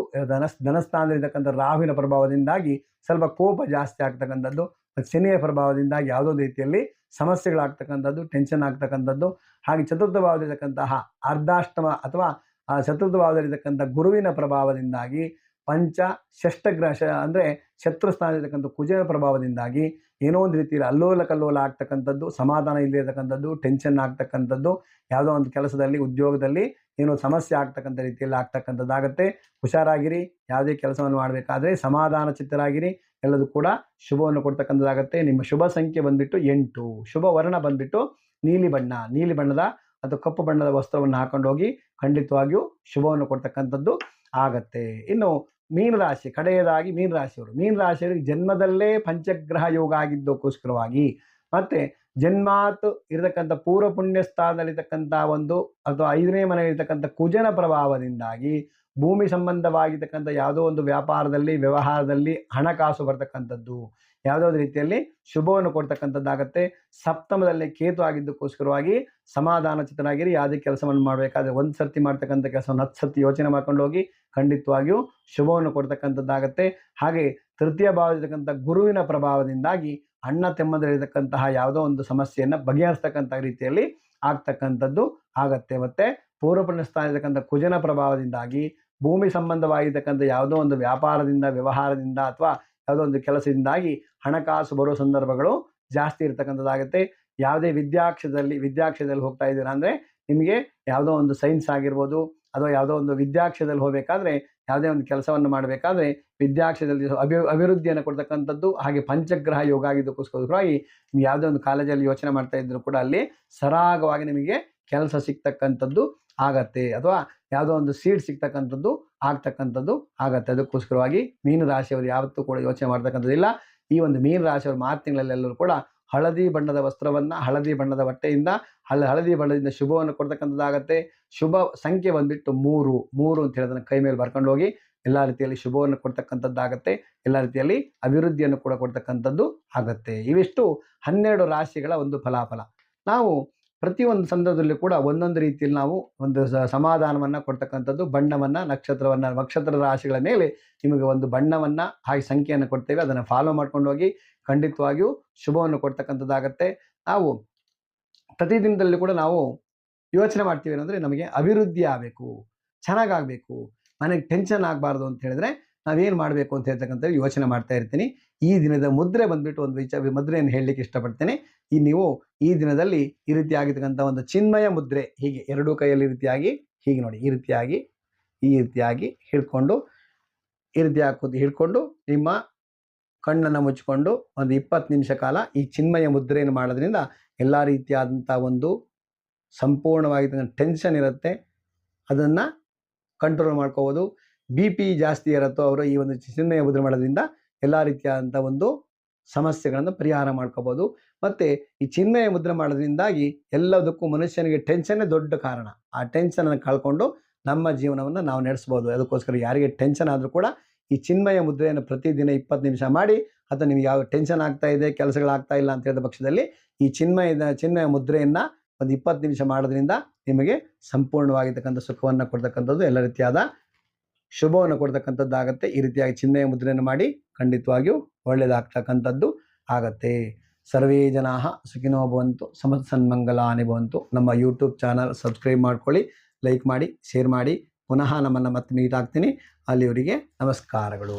ಧನಸ್ಥಾನದಲ್ಲಿರ್ತಕ್ಕಂಥ ರಾಹುವಿನ ಪ್ರಭಾವದಿಂದಾಗಿ ಸ್ವಲ್ಪ ಕೋಪ ಜಾಸ್ತಿ ಆಗ್ತಕ್ಕಂಥದ್ದು, ಶನಿಯ ಪ್ರಭಾವದಿಂದಾಗಿ ಯಾವುದೋ ಒಂದು ರೀತಿಯಲ್ಲಿ ಸಮಸ್ಯೆಗಳಾಗ್ತಕ್ಕಂಥದ್ದು, ಟೆನ್ಷನ್ ಆಗ್ತಕ್ಕಂಥದ್ದು. ಹಾಗೆ ಚತುರ್ಥ ಭಾವದಲ್ಲಿರ್ತಕ್ಕಂತಹ ಅರ್ಧಾಷ್ಟಮ ಅಥವಾ ಚತುರ್ಥ ಭಾವದಲ್ಲಿರ್ತಕ್ಕಂಥ ಗುರುವಿನ ಪ್ರಭಾವದಿಂದಾಗಿ ಷಷ್ಠಗ್ರಹ ಅಂದರೆ ಶತ್ರುಸ್ಥಾನದಲ್ಲಿರ್ತಕ್ಕಂಥ ಕುಜನ ಪ್ರಭಾವದಿಂದಾಗಿ ಏನೋ ಒಂದು ರೀತಿಯಲ್ಲಿ ಅಲ್ಲೋಲ ಕಲ್ಲೋಲ ಆಗ್ತಕ್ಕಂಥದ್ದು, ಸಮಾಧಾನ ಇಲ್ಲದೆ ಇರತಕ್ಕಂಥದ್ದು, ಟೆನ್ಷನ್ ಆಗ್ತಕ್ಕಂಥದ್ದು, ಯಾವುದೋ ಒಂದು ಕೆಲಸದಲ್ಲಿ ಉದ್ಯೋಗದಲ್ಲಿ ಏನೋ ಸಮಸ್ಯೆ ಆಗ್ತಕ್ಕಂಥ ರೀತಿಯಲ್ಲಿ ಆಗ್ತಕ್ಕಂಥದ್ದಾಗತ್ತೆ. ಹುಷಾರಾಗಿರಿ, ಯಾವುದೇ ಕೆಲಸವನ್ನು ಮಾಡಬೇಕಾದ್ರೆ ಸಮಾಧಾನ ಚಿತ್ತರಾಗಿರಿ, ಎಲ್ಲದೂ ಕೂಡ ಶುಭವನ್ನು ಕೊಡ್ತಕ್ಕಂಥದ್ದಾಗತ್ತೆ. ನಿಮ್ಮ ಶುಭ ಸಂಖ್ಯೆ ಬಂದ್ಬಿಟ್ಟು 8. ಶುಭ ವರ್ಣ ಬಂದ್ಬಿಟ್ಟು ನೀಲಿ ಬಣ್ಣದ ಅಥವಾ ಕಪ್ಪು ಬಣ್ಣದ ವಸ್ತ್ರವನ್ನು ಹಾಕೊಂಡು ಹೋಗಿ ಖಂಡಿತವಾಗಿಯೂ ಶುಭವನ್ನು ಕೊಡ್ತಕ್ಕಂಥದ್ದು ಆಗತ್ತೆ. ಇನ್ನು ಮೀನರಾಶಿ, ಕಡೆಯದಾಗಿ ಮೀನರಾಶಿಯವರಿಗೆ ಜನ್ಮದಲ್ಲೇ ಪಂಚಗ್ರಹ ಯೋಗ ಆಗಿದ್ದಕ್ಕೋಸ್ಕರವಾಗಿ ಮತ್ತೆ ಜನ್ಮಾತ್ ಇರತಕ್ಕಂಥ ಪೂರ್ವ ಪುಣ್ಯ ಸ್ಥಾನದಲ್ಲಿರ್ತಕ್ಕಂಥ ಒಂದು ಅಥವಾ 5ನೇ ಮನೆಯಲ್ಲಿರ್ತಕ್ಕಂಥ ಕುಜನ ಪ್ರಭಾವದಿಂದಾಗಿ ಭೂಮಿ ಸಂಬಂಧವಾಗಿರ್ತಕ್ಕಂಥ ಯಾವುದೋ ಒಂದು ವ್ಯಾಪಾರದಲ್ಲಿ, ವ್ಯವಹಾರದಲ್ಲಿ ಹಣಕಾಸು ಬರ್ತಕ್ಕಂಥದ್ದು, ಯಾವುದೋ ಒಂದು ರೀತಿಯಲ್ಲಿ ಶುಭವನ್ನು ಕೊಡ್ತಕ್ಕಂಥದ್ದಾಗತ್ತೆ. ಸಪ್ತಮದಲ್ಲಿ ಕೇತು ಆಗಿದ್ದಕ್ಕೋಸ್ಕರವಾಗಿ ಸಮಾಧಾನ ಚಿತ್ತರಾಗಿರಿ. ಯಾವುದೇ ಕೆಲಸವನ್ನು ಮಾಡಬೇಕಾದ್ರೆ ಒಂದು ಸರ್ತಿ ಮಾಡ್ತಕ್ಕಂಥ ಕೆಲಸವನ್ನು 10 ಸರ್ತಿ ಯೋಚನೆ ಮಾಡ್ಕೊಂಡು ಹೋಗಿ ಖಂಡಿತವಾಗಿಯೂ ಶುಭವನ್ನು ಕೊಡ್ತಕ್ಕಂಥದ್ದಾಗತ್ತೆ. ಹಾಗೆ ತೃತೀಯ ಭಾವದಲ್ಲಿರ್ತಕ್ಕಂಥ ಗುರುವಿನ ಪ್ರಭಾವದಿಂದಾಗಿ ಅಣ್ಣ ತಮ್ಮದಲ್ಲಿರ್ತಕ್ಕಂತಹ ಯಾವುದೋ ಒಂದು ಸಮಸ್ಯೆಯನ್ನು ಬಗೆಹರಿಸ್ತಕ್ಕಂಥ ರೀತಿಯಲ್ಲಿ ಆಗ್ತಕ್ಕಂಥದ್ದು ಆಗತ್ತೆ. ಮತ್ತು ಪೂರ್ವ ಪುಣ್ಯ ಸ್ಥಾನದಲ್ಲಿರ್ತಕ್ಕಂಥ ಕುಜನ ಪ್ರಭಾವದಿಂದಾಗಿ ಭೂಮಿ ಸಂಬಂಧವಾಗಿರ್ತಕ್ಕಂಥ ಯಾವುದೋ ಒಂದು ವ್ಯಾಪಾರದಿಂದ, ವ್ಯವಹಾರದಿಂದ ಅಥವಾ ಯಾವುದೋ ಒಂದು ಕೆಲಸದಿಂದಾಗಿ ಹಣಕಾಸು ಬರೋ ಸಂದರ್ಭಗಳು ಜಾಸ್ತಿ ಇರ್ತಕ್ಕಂಥದ್ದಾಗುತ್ತೆ. ಯಾವುದೇ ವಿದ್ಯಾಕ್ಷೇತ್ರದಲ್ಲಿ ಹೋಗ್ತಾ ಇದ್ದೀರಾ ಅಂದರೆ ನಿಮಗೆ ಯಾವುದೋ ಒಂದು ಸೈನ್ಸ್ ಆಗಿರ್ಬೋದು ಅಥವಾ ಯಾವುದೋ ಒಂದು ವಿದ್ಯಾಕ್ಷೇತ್ರದಲ್ಲಿ ಹೋಗಬೇಕಾದ್ರೆ, ಯಾವುದೇ ಒಂದು ಕೆಲಸವನ್ನು ಮಾಡಬೇಕಾದ್ರೆ ವಿದ್ಯಾಕ್ಷೇತ್ರದಲ್ಲಿ ಅಭಿವೃದ್ಧಿಯನ್ನು ಕೊಡ್ತಕ್ಕಂಥದ್ದು. ಹಾಗೆ ಪಂಚಗ್ರಹ ಯೋಗ ಆಗಿದ್ದಕ್ಕೋಸ್ಕರವಾಗಿ ನೀವು ಯಾವುದೇ ಒಂದು ಕಾಲೇಜಲ್ಲಿ ಯೋಚನೆ ಮಾಡ್ತಾ ಇದ್ದರೂ ಕೂಡ ಅಲ್ಲಿ ಸರಾಗವಾಗಿ ನಿಮಗೆ ಕೆಲಸ ಸಿಗ್ತಕ್ಕಂಥದ್ದು ಆಗತ್ತೆ, ಅಥವಾ ಯಾವುದೋ ಒಂದು ಸೀಟ್ ಸಿಗ್ತಕ್ಕಂಥದ್ದು ಆಗತ್ತೆ. ಅದಕ್ಕೋಸ್ಕರವಾಗಿ ಮೀನರಾಶಿಯವರು ಯಾವತ್ತೂ ಕೂಡ ಯೋಚನೆ ಮಾಡ್ತಕ್ಕಂಥದ್ದಿಲ್ಲ. ಈ ಒಂದು ಮೀನರಾಶಿಯವರು ಮಾರ್ಚ್ ತಿಂಗಳಲ್ಲೆಲ್ಲರೂ ಕೂಡ ಹಳದಿ ಬಣ್ಣದ ವಸ್ತ್ರವನ್ನು, ಹಳದಿ ಬಣ್ಣದ ಬಟ್ಟೆಯಿಂದ, ಹಳದಿ ಬಣ್ಣದಿಂದ ಶುಭವನ್ನು ಕೊಡ್ತಕ್ಕಂಥದ್ದಾಗತ್ತೆ. ಶುಭ ಸಂಖ್ಯೆ ಬಂದ್ಬಿಟ್ಟು 3 ಅಂತ ಹೇಳೋದನ್ನು ಕೈ ಮೇಲೆ ಬರ್ಕೊಂಡು ಹೋಗಿ ಎಲ್ಲ ರೀತಿಯಲ್ಲಿ ಶುಭವನ್ನು ಕೊಡ್ತಕ್ಕಂಥದ್ದಾಗತ್ತೆ. ಎಲ್ಲ ರೀತಿಯಲ್ಲಿ ಅಭಿವೃದ್ಧಿಯನ್ನು ಕೂಡ ಕೊಡ್ತಕ್ಕಂಥದ್ದು ಆಗತ್ತೆ. ಇವಿಷ್ಟು 12 ರಾಶಿಗಳ ಒಂದು ಫಲಾಫಲ. ನಾವು ಪ್ರತಿಯೊಂದು ಸಂದರ್ಭದಲ್ಲಿ ಕೂಡ ಒಂದೊಂದು ರೀತಿಯಲ್ಲಿ ನಾವು ಒಂದು ಸಮಾಧಾನವನ್ನು ಕೊಡ್ತಕ್ಕಂಥದ್ದು, ಬಣ್ಣವನ್ನು, ನಕ್ಷತ್ರ ರಾಶಿಗಳ ಮೇಲೆ ನಿಮಗೆ ಒಂದು ಬಣ್ಣವನ್ನು ಹಾಗೆ ಸಂಖ್ಯೆಯನ್ನು ಕೊಡ್ತೇವೆ. ಅದನ್ನು ಫಾಲೋ ಮಾಡ್ಕೊಂಡು ಹೋಗಿ ಖಂಡಿತವಾಗಿಯೂ ಶುಭವನ್ನು ಕೊಡ್ತಕ್ಕಂಥದ್ದಾಗತ್ತೆ. ನಾವು ಪ್ರತಿದಿನದಲ್ಲಿ ಕೂಡ ನಾವು ಯೋಚನೆ ಮಾಡ್ತೀವಿ ಏನಂದರೆ ನಮಗೆ ಅಭಿವೃದ್ಧಿ ಆಗಬೇಕು, ಚೆನ್ನಾಗಾಗಬೇಕು, ಮನೆಗೆ ಟೆನ್ಷನ್ ಆಗಬಾರ್ದು ಅಂತ ಹೇಳಿದ್ರೆ ನಾವೇನು ಮಾಡಬೇಕು ಅಂತ ಹೇಳ್ತಕ್ಕಂಥ ಯೋಚನೆ ಮಾಡ್ತಾ ಇರ್ತೀನಿ. ಈ ದಿನದ ಮುದ್ರೆ ಬಂದ್ಬಿಟ್ಟು ಒಂದು ಮುದ್ರೆಯನ್ನು ಹೇಳಲಿಕ್ಕೆ ಇಷ್ಟಪಡ್ತೇನೆ. ನೀವು ಈ ದಿನದಲ್ಲಿ ಈ ರೀತಿಯಾಗಿರ್ತಕ್ಕಂಥ ಒಂದು ಚಿನ್ಮಯ ಮುದ್ರೆ, ಹೀಗೆ ಎರಡೂ ಕೈಯಲ್ಲಿ ರೀತಿಯಾಗಿ ಹೀಗೆ ನೋಡಿ, ಈ ರೀತಿಯಾಗಿ ಹಿಡ್ಕೊಂಡು, ಈ ರೀತಿಯಾಗಿ ಹಿಡ್ಕೊಂಡು ನಿಮ್ಮ ಕಣ್ಣನ್ನು ಮುಚ್ಚಿಕೊಂಡು ಒಂದು 20 ನಿಮಿಷ ಕಾಲ ಈ ಚಿನ್ಮಯ ಮುದ್ರೆಯನ್ನು ಮಾಡೋದ್ರಿಂದ ಎಲ್ಲ ರೀತಿಯಾದಂಥ ಒಂದು ಸಂಪೂರ್ಣವಾಗಿರ್ತಕ್ಕಂಥ ಟೆನ್ಷನ್ ಇರುತ್ತೆ, ಅದನ್ನು ಕಂಟ್ರೋಲ್ ಮಾಡ್ಕೋಬೋದು. BP ಜಾಸ್ತಿ ಇರುತ್ತೋ ಅವರು ಈ ಒಂದು ಚಿನ್ಮಯ ಮುದ್ರೆ ಮಾಡೋದ್ರಿಂದ ಎಲ್ಲ ರೀತಿಯಾದಂಥ ಒಂದು ಸಮಸ್ಯೆಗಳನ್ನು ಪರಿಹಾರ ಮಾಡ್ಕೋಬೋದು. ಮತ್ತು ಈ ಚಿನ್ಮಯ ಮುದ್ರೆ ಮಾಡೋದ್ರಿಂದಾಗಿ ಎಲ್ಲದಕ್ಕೂ ಮನುಷ್ಯನಿಗೆ ಟೆನ್ಷನ್ನೇ ದೊಡ್ಡ ಕಾರಣ. ಆ ಟೆನ್ಷನನ್ನು ಕಳ್ಕೊಂಡು ನಮ್ಮ ಜೀವನವನ್ನು ನಾವು ನಡೆಸ್ಬೋದು. ಅದಕ್ಕೋಸ್ಕರ ಯಾರಿಗೆ ಟೆನ್ಷನ್ ಆದರೂ ಕೂಡ ಈ ಚಿನ್ಮಯ ಮುದ್ರೆಯನ್ನು ಪ್ರತಿದಿನ 20 ನಿಮಿಷ ಮಾಡಿ, ಅಥವಾ ನಿಮಗೆ ಯಾವ ಟೆನ್ಷನ್ ಆಗ್ತಾ ಇದೆ, ಕೆಲಸಗಳಾಗ್ತಾ ಇಲ್ಲ ಅಂತ ಹೇಳಿದ ಪಕ್ಷದಲ್ಲಿ ಈ ಚಿನ್ಮಯ ಮುದ್ರೆಯನ್ನು ಒಂದು 20 ನಿಮಿಷ ಮಾಡೋದ್ರಿಂದ ನಿಮಗೆ ಸಂಪೂರ್ಣವಾಗಿರ್ತಕ್ಕಂಥ ಸುಖವನ್ನು ಕೊಡ್ತಕ್ಕಂಥದ್ದು, ಎಲ್ಲ ರೀತಿಯಾದ ಶುಭವನ್ನು ಕೊಡ್ತಕ್ಕಂಥದ್ದಾಗತ್ತೆ. ಈ ರೀತಿಯಾಗಿ ಚಿನ್ಮಯ ಮುದ್ರೆಯನ್ನು ಮಾಡಿ ಖಂಡಿತವಾಗಿಯೂ ಒಳ್ಳೆಯದಾಗ್ತಕ್ಕಂಥದ್ದು ಆಗತ್ತೆ. ಸರ್ವೇ ಜನಾಃ ಸುಖಿನೋ ಭವಂತು, ಸಮಸ್ತ ಸನ್ಮಂಗಲಾನಿ ಭವಂತು. ನಮ್ಮ ಯೂಟ್ಯೂಬ್ ಚಾನಲ್ ಸಬ್ಸ್ಕ್ರೈಬ್ ಮಾಡ್ಕೊಳ್ಳಿ, ಲೈಕ್ ಮಾಡಿ, ಶೇರ್ ಮಾಡಿ. ಪುನಃ ನಮ್ಮನ್ನು ಮತ್ತೆ ಮೀಟ್ ಆಗ್ತೀನಿ. ಅಲ್ಲಿಯವರಿಗೆ ನಮಸ್ಕಾರಗಳು.